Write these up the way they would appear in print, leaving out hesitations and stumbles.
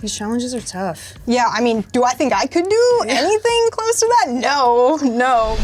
These challenges are tough. Yeah, I mean, do I think I could do anything close to that? No.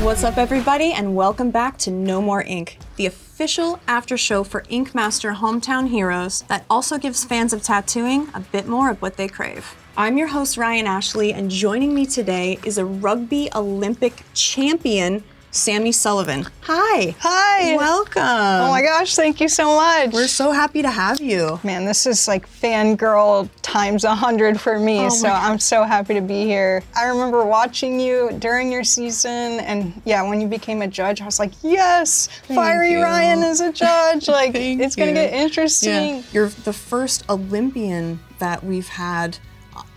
What's up, everybody, and welcome back to No More Ink, the official after show for Ink Master Hometown Heroes that also gives fans of tattooing a bit more of what they crave. I'm your host, Ryan Ashley, and joining me today is a rugby Olympic champion, Sammy Sullivan. Hi. Hi. Welcome. Oh my gosh, thank you so much. We're so happy to have you. Man, this is like fangirl times 100 for me, so I'm so happy to be here. I remember watching you during your season, and yeah, when you became a judge, I was like, yes, Fiery Ryan is a judge. Like, it's gonna get interesting. Yeah. You're the first Olympian that we've had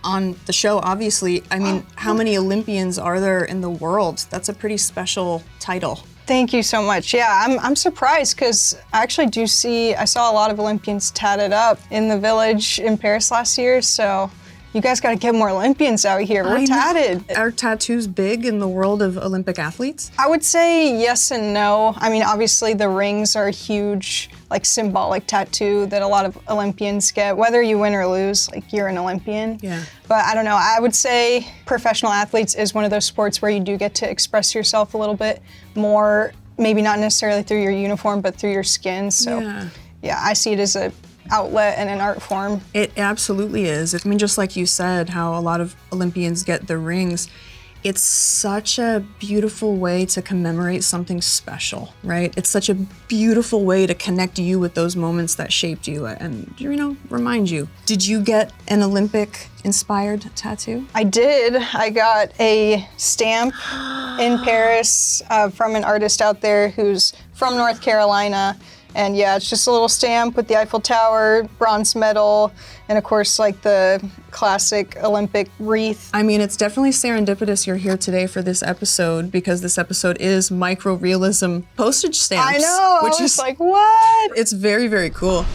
on the show, obviously. I mean, how many Olympians are there in the world? That's a pretty special title. Thank you so much. Yeah, I'm surprised because I actually I saw a lot of Olympians tatted up in the village in Paris last year, so you guys got to get more Olympians out here. We're tatted. Are tattoos big in the world of Olympic athletes? I would say yes and no. I mean, obviously the rings are a huge, like, symbolic tattoo that a lot of Olympians get. Whether you win or lose, like, you're an Olympian. Yeah. But I don't know, I would say professional athletes is one of those sports where you do get to express yourself a little bit more, maybe not necessarily through your uniform, but through your skin. So yeah, I see it as an outlet and an art form. It absolutely is. I mean, just like you said, how a lot of Olympians get the rings, it's such a beautiful way to commemorate something special, right? It's such a beautiful way to connect you with those moments that shaped you and, you know, remind you. Did you get an Olympic-inspired tattoo? I did. I got a stamp in Paris from an artist out there who's from North Carolina. And yeah, it's just a little stamp with the Eiffel Tower, bronze medal, and of course, like the classic Olympic wreath. I mean, it's definitely serendipitous you're here today for this episode, because this episode is microrealism postage stamps. I know, I was like, what? It's very, very cool.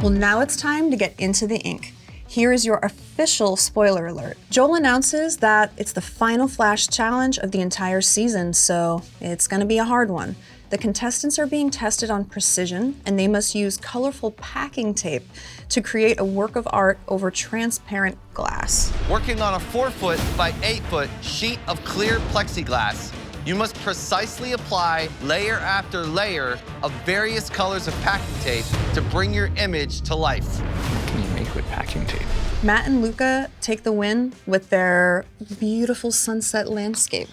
Well, now it's time to get into the ink. Here is your official spoiler alert. Joel announces that it's the final Flash challenge of the entire season, so it's gonna be a hard one. The contestants are being tested on precision, and they must use colorful packing tape to create a work of art over transparent glass. Working on a 4-foot by 8-foot sheet of clear plexiglass, you must precisely apply layer after layer of various colors of packing tape to bring your image to life. What can you make with packing tape? Matt and Luca take the win with their beautiful sunset landscape.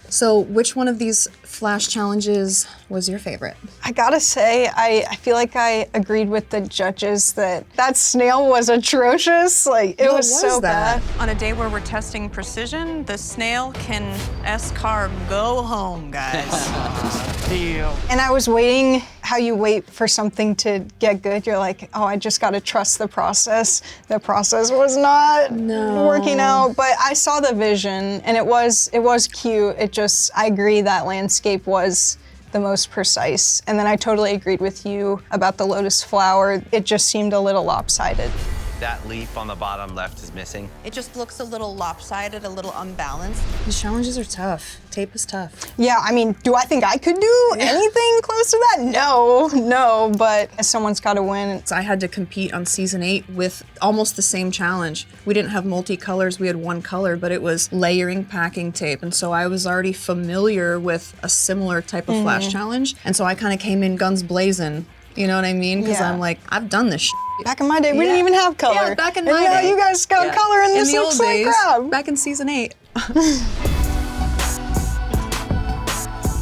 So which one of these Flash challenges was your favorite? I gotta say, I feel like I agreed with the judges that snail was atrocious. Like, it was so bad. On a day where we're testing precision, the snail can S-carb go home, guys. Deal. And I was waiting how you wait for something to get good. You're like, oh, I just gotta trust the process. The process was not working out, but I saw the vision and it was cute. I agree that landscape was the most precise. And then I totally agreed with you about the lotus flower. It just seemed a little lopsided. That leaf on the bottom left is missing. It just looks a little lopsided, a little unbalanced. These challenges are tough. Tape is tough. Yeah, I mean, do I think I could do anything close to that? No, but someone's gotta win. I had to compete on season 8 with almost the same challenge. We didn't have multi-colors, we had one color, but it was layering packing tape. And so I was already familiar with a similar type of Flash challenge. And so I kind of came in guns blazing. You know what I mean? Because I'm like, I've done this shit. Back in my day, we didn't even have color. Yeah, back in my day. You guys got color and this looks like crap. Back in season 8.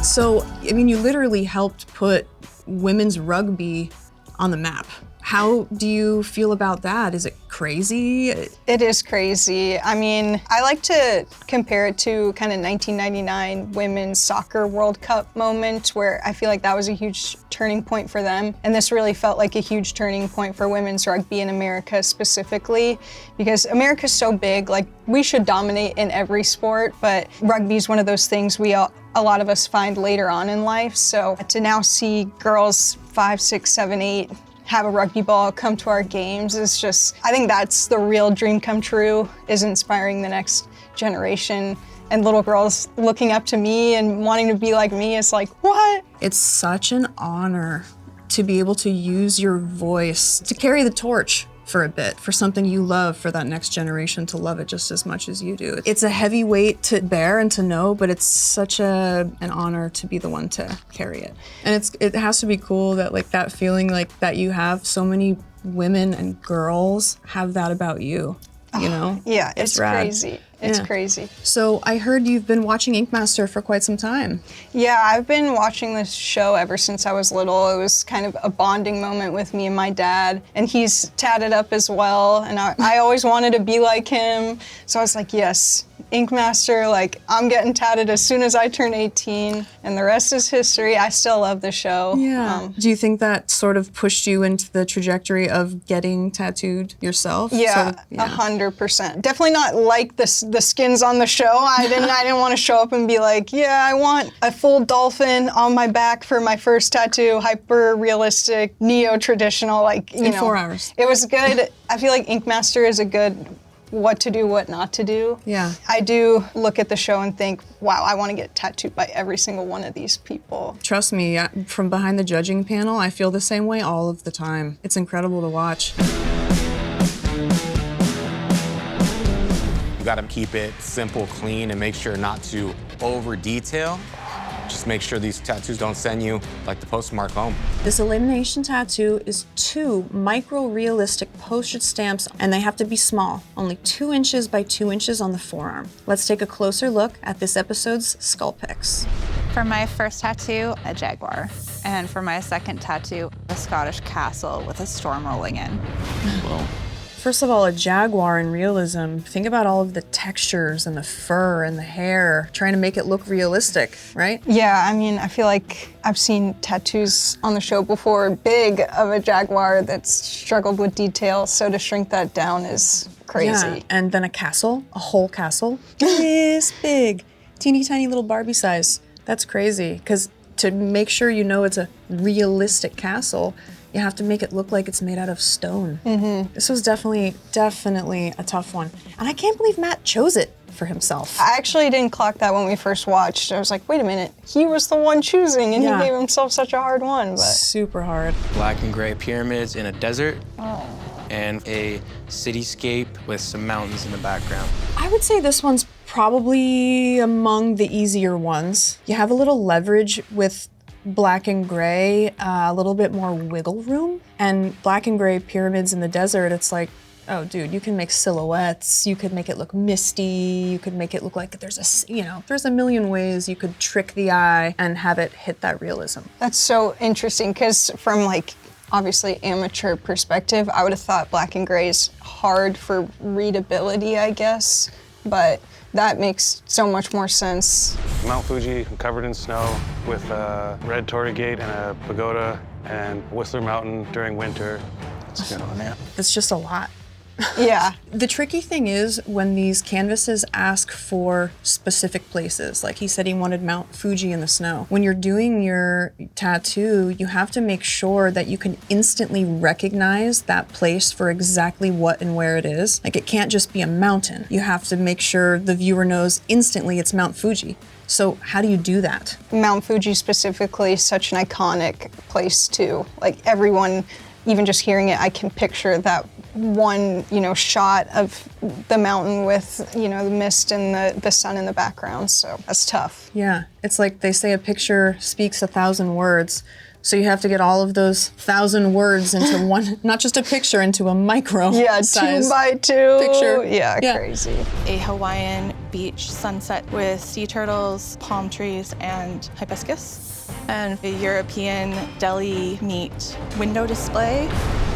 So, I mean, you literally helped put women's rugby on the map. How do you feel about that? Is it crazy? It is crazy. I mean, I like to compare it to kind of 1999 Women's Soccer World Cup moment, where I feel like that was a huge turning point for them. And this really felt like a huge turning point for women's rugby in America specifically, because America's so big, like, we should dominate in every sport, but rugby is one of those things a lot of us find later on in life. So to now see girls 5, 6, 7, 8 have a rugby ball come to our games is just, I think that's the real dream come true, is inspiring the next generation, and little girls looking up to me and wanting to be like me is like, what? It's such an honor to be able to use your voice to carry the torch for a bit, for something you love, for that next generation to love it just as much as you do. It's a heavy weight to bear and to know, but it's such an honor to be the one to carry it. And it has to be cool that like that feeling like that you have, so many women and girls have that about you, you know? Yeah, it's rad. crazy. It's Yeah. crazy. So I heard you've been watching Ink Master for quite some time. Yeah, I've been watching this show ever since I was little. It was kind of a bonding moment with me and my dad, and he's tatted up as well, and I always wanted to be like him, so I was like, yes, Ink Master, like, I'm getting tatted as soon as I turn 18, and the rest is history. I still love the show. Yeah. Do you think that sort of pushed you into the trajectory of getting tattooed yourself? Yeah, Sort of, 100%. Definitely not like the skins on the show. I didn't want to show up and be like, yeah, I want a full dolphin on my back for my first tattoo, hyper realistic, neo-traditional, like, you know. In 4 hours. It was good. I feel like Ink Master is a good what to do, what not to do. Yeah. I do look at the show and think, wow, I want to get tattooed by every single one of these people. Trust me, from behind the judging panel, I feel the same way all of the time. It's incredible to watch. You gotta keep it simple, clean, and make sure not to over detail. Just make sure these tattoos don't send you like the postmark home. This elimination tattoo is 2 micro-realistic postage stamps, and they have to be small, only 2 inches by 2 inches on the forearm. Let's take a closer look at this episode's skull pics. For my first tattoo, a jaguar. And for my second tattoo, a Scottish castle with a storm rolling in. Well, First of all, a jaguar in realism, think about all of the textures and the fur and the hair, trying to make it look realistic, right? Yeah, I mean, I feel like I've seen tattoos on the show before, big of a jaguar that's struggled with detail, so to shrink that down is crazy. Yeah, and then a castle, a whole castle, this big, teeny tiny little Barbie size. That's crazy, because to make sure you know it's a realistic castle, you have to make it look like it's made out of stone. This was definitely a tough one. And I can't believe Matt chose it for himself. I actually didn't clock that when we first watched. I was like, wait a minute, he was the one choosing, and Yeah. he gave himself such a hard one. But Super hard. Black and gray pyramids in a desert, and a cityscape with some mountains in the background. I would say this one's probably among the easier ones. You have a little leverage with black and gray, a little bit more wiggle room. And black and gray pyramids in the desert, it's like, oh dude, you can make silhouettes, you could make it look misty, you could make it look like there's a million ways you could trick the eye and have it hit that realism. that's so interesting, because from like, obviously amateur perspective, I would have thought black and gray is hard for readability, I guess, but that makes so much more sense. Mount Fuji covered in snow with a red torii gate and a pagoda, and Whistler Mountain during winter. It's a good one, yeah. It's just a lot. Yeah. The tricky thing is when these canvases ask for specific places, like he said he wanted Mount Fuji in the snow. When you're doing your tattoo, you have to make sure that you can instantly recognize that place for exactly what and where it is. Like it can't just be a mountain. You have to make sure the viewer knows instantly it's Mount Fuji. So how do you do that? Mount Fuji specifically is such an iconic place too. Like everyone, even just hearing it, I can picture that one, shot of the mountain with, the mist and the sun in the background. So that's tough. Yeah, it's like they say a picture speaks 1,000 words. So you have to get all of those 1,000 words into one, not just a picture, into a micro size 2 by 2 picture. Yeah, crazy. A Hawaiian beach sunset with sea turtles, palm trees, and hibiscus. And a European deli meat window display.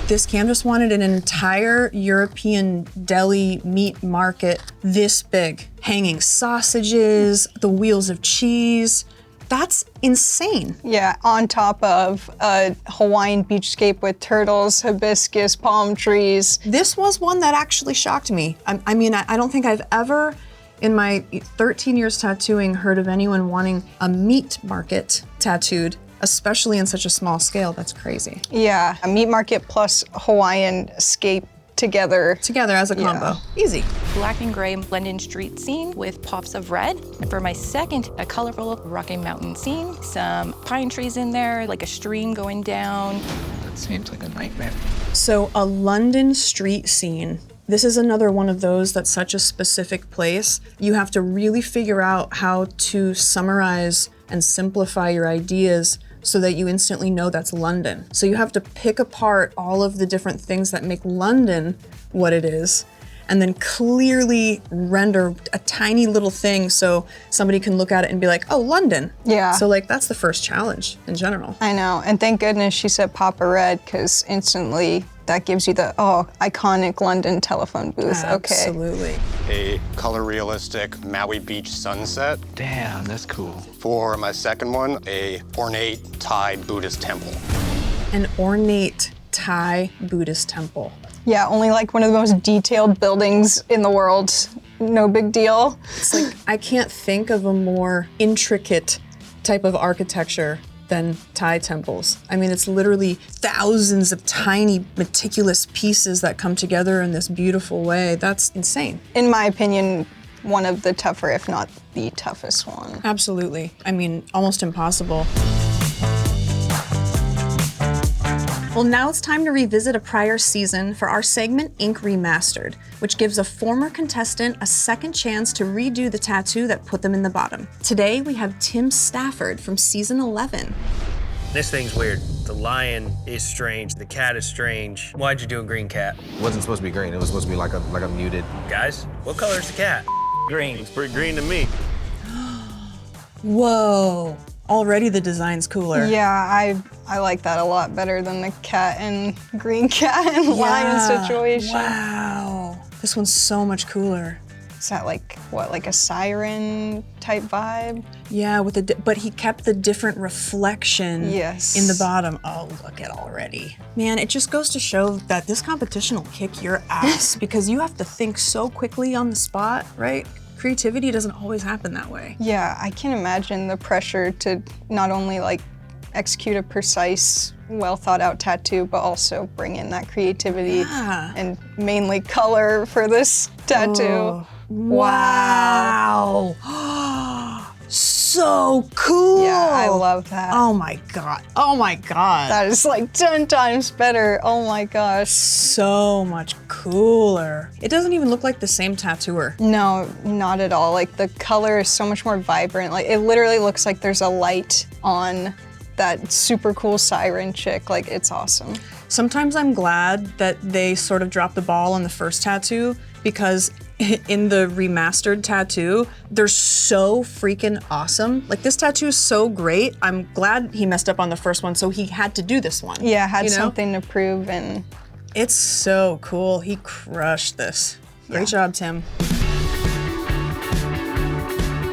This canvas wanted an entire European deli meat market this big, hanging sausages, the wheels of cheese. That's insane. Yeah, on top of a Hawaiian beachscape with turtles, hibiscus, palm trees. This was one that actually shocked me. I mean, I don't think I've ever, in my 13 years tattooing, heard of anyone wanting a meat market tattooed, especially in such a small scale. That's crazy. Yeah, a meat market plus Hawaiian scape together. Together as a combo. Easy. Black and gray London street scene with pops of red. And for my second, a colorful Rocky Mountain scene. Some pine trees in there, like a stream going down. That seems like a nightmare. So a London street scene. This is another one of those that's such a specific place. You have to really figure out how to summarize and simplify your ideas so that you instantly know that's London. So you have to pick apart all of the different things that make London what it is, and then clearly render a tiny little thing so somebody can look at it and be like, oh, London. Yeah. So like that's the first challenge in general. I know, and thank goodness she said Papa Red, because instantly that gives you the, iconic London telephone booth. Okay. Absolutely. A color realistic Maui Beach sunset. Damn, that's cool. For my second one, a ornate Thai Buddhist temple. An ornate Thai Buddhist temple. Yeah, only like one of the most detailed buildings in the world. No big deal. It's like, I can't think of a more intricate type of architecture than Thai temples. I mean, it's literally thousands of tiny, meticulous pieces that come together in this beautiful way. That's insane. In my opinion, one of the tougher, if not the toughest one. Absolutely. I mean, almost impossible. Well, now it's time to revisit a prior season for our segment Ink Remastered, which gives a former contestant a second chance to redo the tattoo that put them in the bottom. Today, we have Tim Stafford from season 11. This thing's weird. The lion is strange, the cat is strange. Why'd you do a green cat? It wasn't supposed to be green, it was supposed to be like a muted. Guys, what color is the cat? Green. It's pretty green to me. Whoa. Already the design's cooler. Yeah, I like that a lot better than the cat and green cat and lion situation. Wow. This one's so much cooler. Is that like, what, like a siren type vibe? Yeah, with but he kept the different reflection in the bottom. Oh, look at already. Man, it just goes to show that this competition will kick your ass because you have to think so quickly on the spot, right? Creativity doesn't always happen that way. Yeah, I can imagine the pressure to not only like execute a precise, well thought out tattoo, but also bring in that creativity and mainly color for this tattoo. Oh, wow. So cool. Yeah, I love that. Oh my God. Oh my God. That is like 10 times better. Oh my gosh. So much cooler. It doesn't even look like the same tattooer. No, not at all. Like the color is so much more vibrant. Like it literally looks like there's a light on that super cool siren chick. Like it's awesome. Sometimes I'm glad that they sort of dropped the ball on the first tattoo because in the remastered tattoo, they're so freaking awesome. Like this tattoo is so great. I'm glad he messed up on the first one, so he had to do this one. Yeah, had something to prove and... It's so cool. He crushed this. Great job, Tim.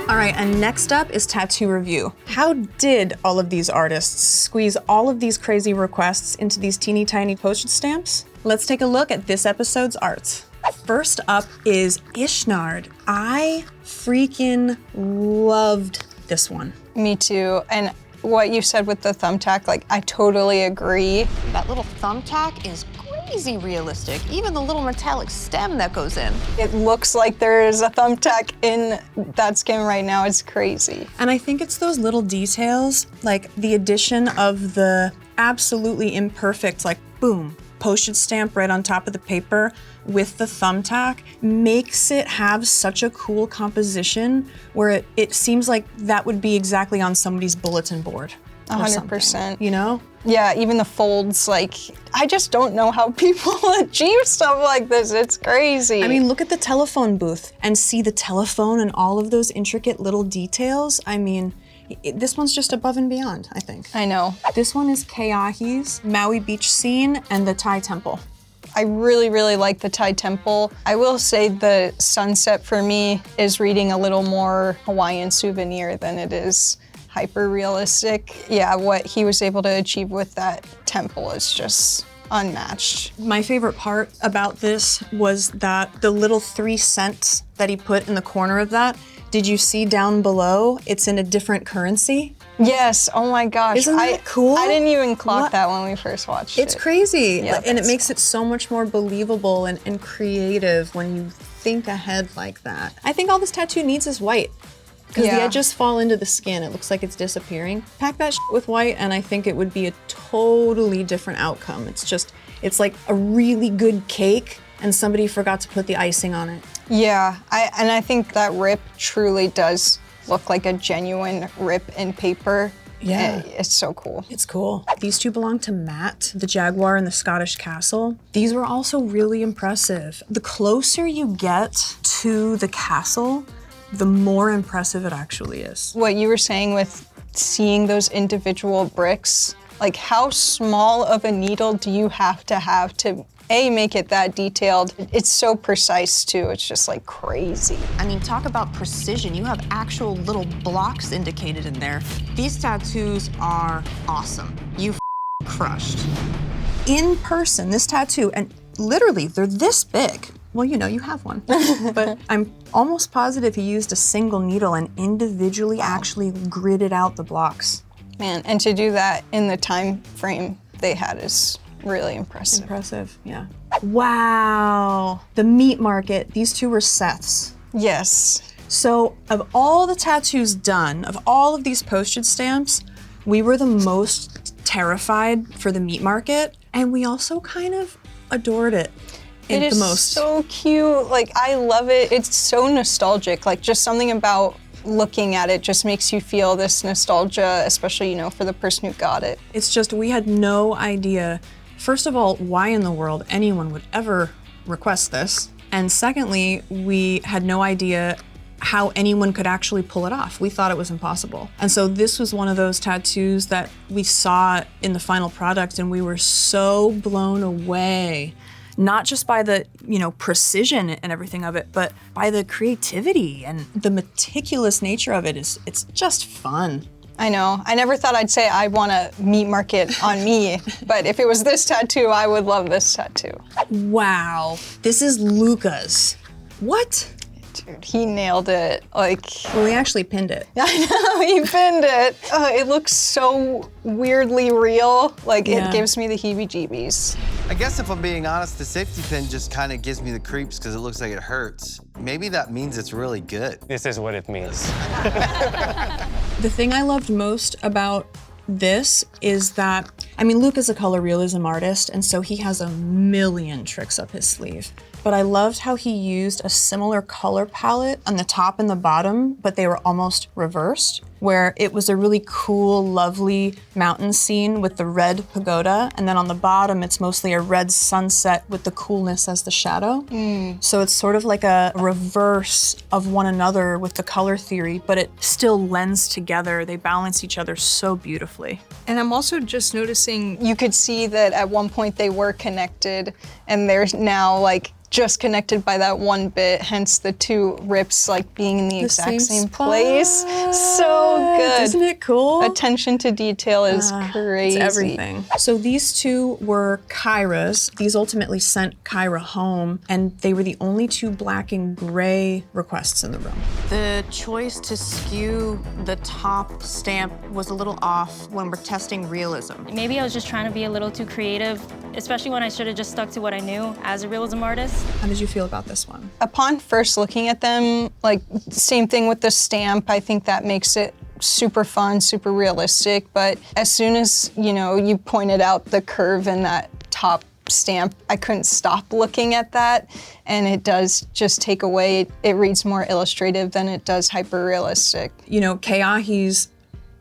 All right, and next up is tattoo review. How did all of these artists squeeze all of these crazy requests into these teeny tiny postage stamps? Let's take a look at this episode's art. First up is Ishnard. I freaking loved this one. Me too. And what you said with the thumbtack, like I totally agree. That little thumbtack is crazy realistic. Even the little metallic stem that goes in. It looks like there's a thumbtack in that skin right now. It's crazy. And I think it's those little details, like the addition of the absolutely imperfect, like boom, postage stamp right on top of the paper with the thumbtack makes it have such a cool composition where it seems like that would be exactly on somebody's bulletin board. 100%. You know? Yeah, even the folds, like, I just don't know how people achieve stuff like this. It's crazy. I mean, look at the telephone booth and see the telephone and all of those intricate little details. I mean, this one's just above and beyond, I think. I know. This one is Keahi's Maui Beach scene and the Thai temple. I really, really like the Thai temple. I will say the sunset for me is reading a little more Hawaiian souvenir than it is hyper realistic. Yeah, what he was able to achieve with that temple is just unmatched. My favorite part about this was that the little 3 cents that he put in the corner of that, did you see down below? It's in a different currency. Yes, oh my gosh. Isn't that cool? I didn't even clock that when we first watched it. It's crazy. Yeah, and it makes it so much more believable and creative when you think ahead like that. I think all this tattoo needs is white. Because the edges fall into the skin. It looks like it's disappearing. Pack that with white and I think it would be a totally different outcome. It's like a really good cake and somebody forgot to put the icing on it. Yeah, and I think that rip truly does look like a genuine rip in paper. Yeah. It's so cool. It's cool. These two belong to Matt, the Jaguar and the Scottish Castle. These were also really impressive. The closer you get to the castle, the more impressive it actually is. What you were saying with seeing those individual bricks, like how small of a needle do you have to A, make it that detailed? It's so precise too, it's just like crazy. I mean, talk about precision. You have actual little blocks indicated in there. These tattoos are awesome. You crushed. In person, this tattoo, and literally they're this big. Well, you know, you have one. But I'm almost positive he used a single needle and individually actually gridded out the blocks. Man, and to do that in the time frame they had is really impressive. Impressive, yeah. Wow, the meat market, these two were Seth's. Yes. So of all the tattoos done, of all of these postage stamps, we were the most terrified for the meat market, and we also kind of adored it. It is so cute. Like, I love it. It's so nostalgic. Like, just something about looking at it just makes you feel this nostalgia, especially, you know, for the person who got it. It's just, we had no idea, first of all, why in the world anyone would ever request this. And secondly, we had no idea how anyone could actually pull it off. We thought it was impossible. And so this was one of those tattoos that we saw in the final product and we were so blown away. Not just by the, you know, precision and everything of it, but by the creativity and the meticulous nature of it. It's just fun. I know. I never thought I'd say I want a meat market on me, but if it was this tattoo, I would love this tattoo. Wow. This is Luca's. What? Dude, he nailed it. Like, well, he actually pinned it. I know, he pinned it. It looks so weirdly real. Like, it gives me the heebie-jeebies. I guess if I'm being honest, the safety pin just kind of gives me the creeps because it looks like it hurts. Maybe that means it's really good. This is what it means. The thing I loved most about this is that, I mean, Luca's a color realism artist, and so he has a million tricks up his sleeve. But I loved how he used a similar color palette on the top and the bottom, but they were almost reversed, where it was a really cool, lovely mountain scene with the red pagoda, and then on the bottom, it's mostly a red sunset with the coolness as the shadow. So it's sort of like a reverse of one another with the color theory, but it still blends together. They balance each other so beautifully. And I'm also just noticing, you could see that at one point they were connected, and there's now like just connected by that one bit, hence the two rips like being in the exact same place. So good. Isn't it cool? Attention to detail is crazy. It's everything. So these two were Kyra's. These ultimately sent Kyra home, and they were the only two black and gray requests in the room. The choice to skew the top stamp was a little off when we're testing realism. Maybe I was just trying to be a little too creative, especially when I should have just stuck to what I knew as a realism artist. How did you feel about this one? Upon first looking at them, like same thing with the stamp, I think that makes it super fun, super realistic. But as soon as, you know, you pointed out the curve in that top stamp, I couldn't stop looking at that. And it does just take away, it reads more illustrative than it does hyper-realistic. You know, Keahi's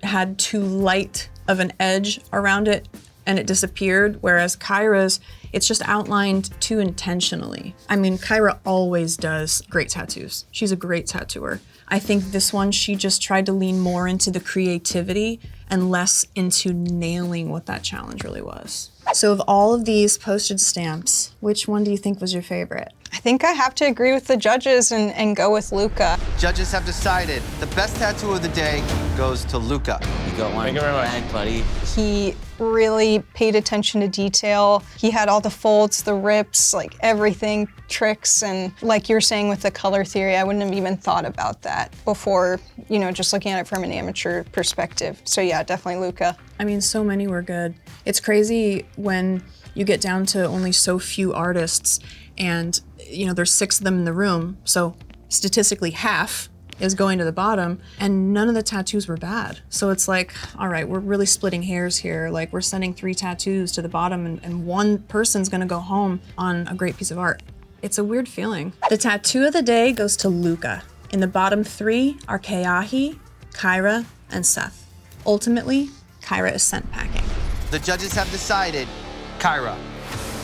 had too light of an edge around it and it disappeared, whereas Kyra's, it's just outlined too intentionally. I mean, Kyra always does great tattoos. She's a great tattooer. I think this one, she just tried to lean more into the creativity and less into nailing what that challenge really was. So of all of these postage stamps, which one do you think was your favorite? I think I have to agree with the judges and go with Luca. Judges have decided the best tattoo of the day goes to Luca. You got one in the bag, buddy. He really paid attention to detail. He had all the folds, the rips, like everything, tricks, and like you're saying with the color theory, I wouldn't have even thought about that before, you know, just looking at it from an amateur perspective. So yeah, definitely Luca. I mean, so many were good. It's crazy when you get down to only so few artists and, you know, there's 6 of them in the room, so statistically half is going to the bottom, and none of the tattoos were bad. So it's like, all right, we're really splitting hairs here. Like, we're sending 3 tattoos to the bottom, and one person's gonna go home on a great piece of art. It's a weird feeling. The tattoo of the day goes to Luca. In the bottom 3 are Keahi, Kyra, and Seth. Ultimately, Kyra is scent packing. The judges have decided, Kyra,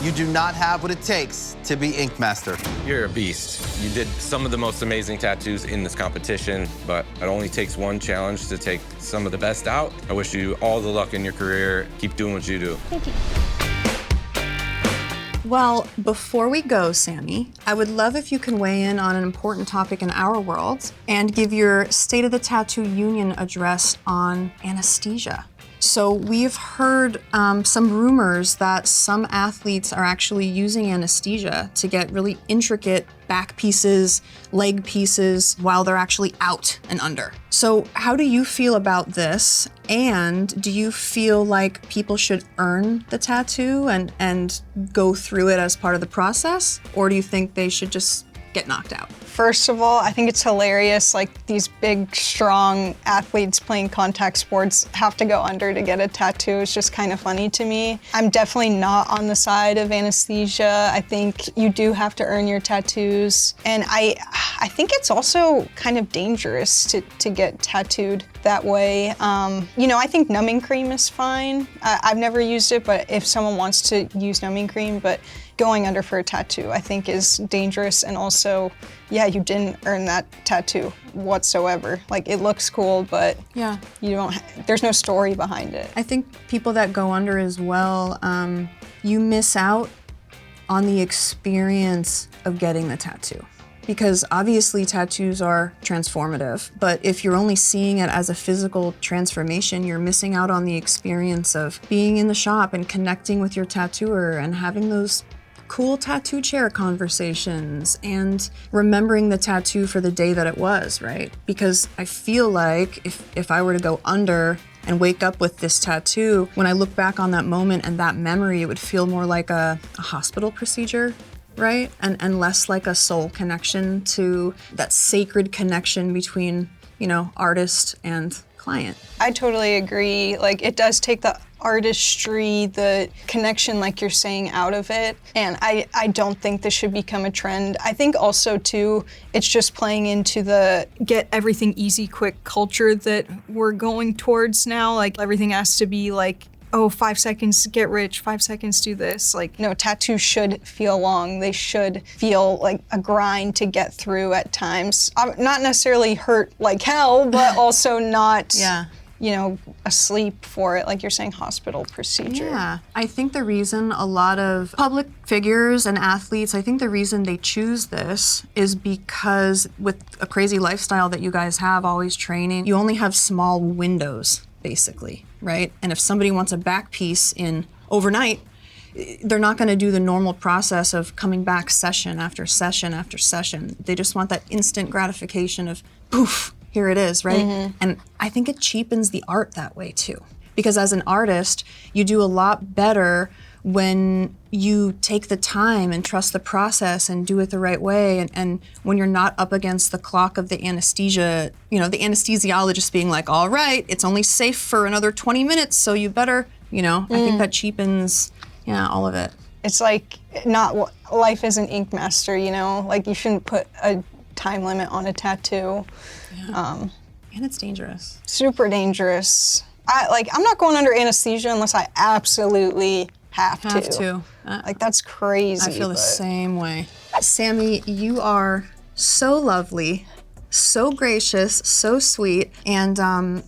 you do not have what it takes to be Ink Master. You're a beast. You did some of the most amazing tattoos in this competition, but it only takes one challenge to take some of the best out. I wish you all the luck in your career. Keep doing what you do. Thank you. Well, before we go, Sammy, I would love if you can weigh in on an important topic in our world and give your State of the Tattoo Union address on anesthesia. So we've heard some rumors that some athletes are actually using anesthesia to get really intricate back pieces, leg pieces, while they're actually out and under. So how do you feel about this? And do you feel like people should earn the tattoo and go through it as part of the process? Or do you think they should just get knocked out? First of all, I think it's hilarious, like these big, strong athletes playing contact sports have to go under to get a tattoo. It's just kind of funny to me. I'm definitely not on the side of anesthesia. I think you do have to earn your tattoos. And I think it's also kind of dangerous to get tattooed that way. You know, I think numbing cream is fine. I've never used it, but if someone wants to use numbing cream, but going under for a tattoo, I think is dangerous. And also, yeah, you didn't earn that tattoo whatsoever. Like, it looks cool, but yeah, you don't, there's no story behind it. I think people that go under as well, you miss out on the experience of getting the tattoo. Because obviously tattoos are transformative, but if you're only seeing it as a physical transformation, you're missing out on the experience of being in the shop and connecting with your tattooer and having those cool tattoo chair conversations and remembering the tattoo for the day that it was, right? Because I feel like if I were to go under and wake up with this tattoo, when I look back on that moment and that memory, it would feel more like a hospital procedure, right? And less like a soul connection to that sacred connection between, you know, artist and client. I totally agree. Like, it does take the artistry, the connection, like you're saying, out of it. And I don't think this should become a trend. I think also, too, it's just playing into the get everything easy, quick culture that we're going towards now. Like, everything has to be like, oh, 5 seconds, get rich, 5 seconds, do this. Like, no, tattoos should feel long. They should feel like a grind to get through at times. Not necessarily hurt like hell, but also not, you know, asleep for it, like you're saying, hospital procedure. Yeah, I think the reason a lot of public figures and athletes, I think the reason they choose this is because with a crazy lifestyle that you guys have, always training, you only have small windows, basically, right? And if somebody wants a back piece in overnight, they're not gonna do the normal process of coming back session after session after session. They just want that instant gratification of poof, here it is, right? Mm-hmm. And I think it cheapens the art that way too. Because as an artist, you do a lot better when you take the time and trust the process and do it the right way. And when you're not up against the clock of the anesthesia, you know, the anesthesiologist being like, all right, it's only safe for another 20 minutes, so you better, you know, I think that cheapens, all of it. It's like, not, life isn't Ink Master, you know? Like, you shouldn't put a time limit on a tattoo. Yeah. And it's dangerous. Super dangerous. I'm not going under anesthesia unless I absolutely have to. Like, that's crazy. I feel the same way. Sammy, you are so lovely, so gracious, so sweet, and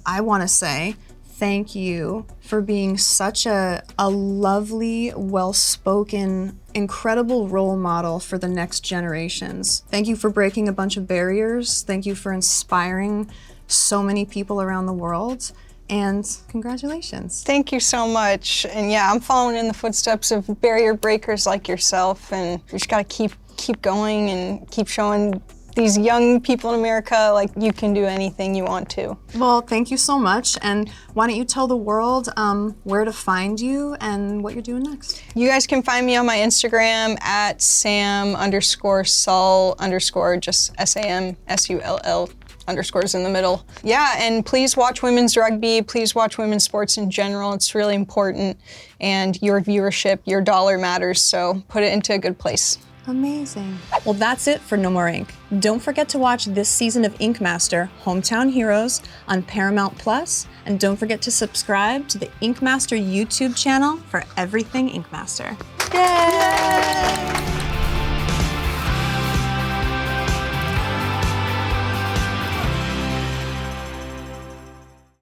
I want to say thank you for being such a lovely, well-spoken, incredible role model for the next generations. Thank you for breaking a bunch of barriers. Thank you for inspiring so many people around the world. and congratulations. Thank you so much. And yeah, I'm following in the footsteps of barrier breakers like yourself, and you just gotta keep going and keep showing these young people in America like you can do anything you want to. Well, thank you so much. And why don't you tell the world where to find you and what you're doing next? You guys can find me on my Instagram at sam_Sull_ just SAMSULL underscores in the middle. Yeah, and please watch women's rugby. Please watch women's sports in general. It's really important. And your viewership, your dollar matters. So put it into a good place. Amazing. Well, that's it for No More Ink. Don't forget to watch this season of Ink Master, Hometown Heroes, on Paramount Plus, and don't forget to subscribe to the Ink Master YouTube channel for everything Ink Master. Yay!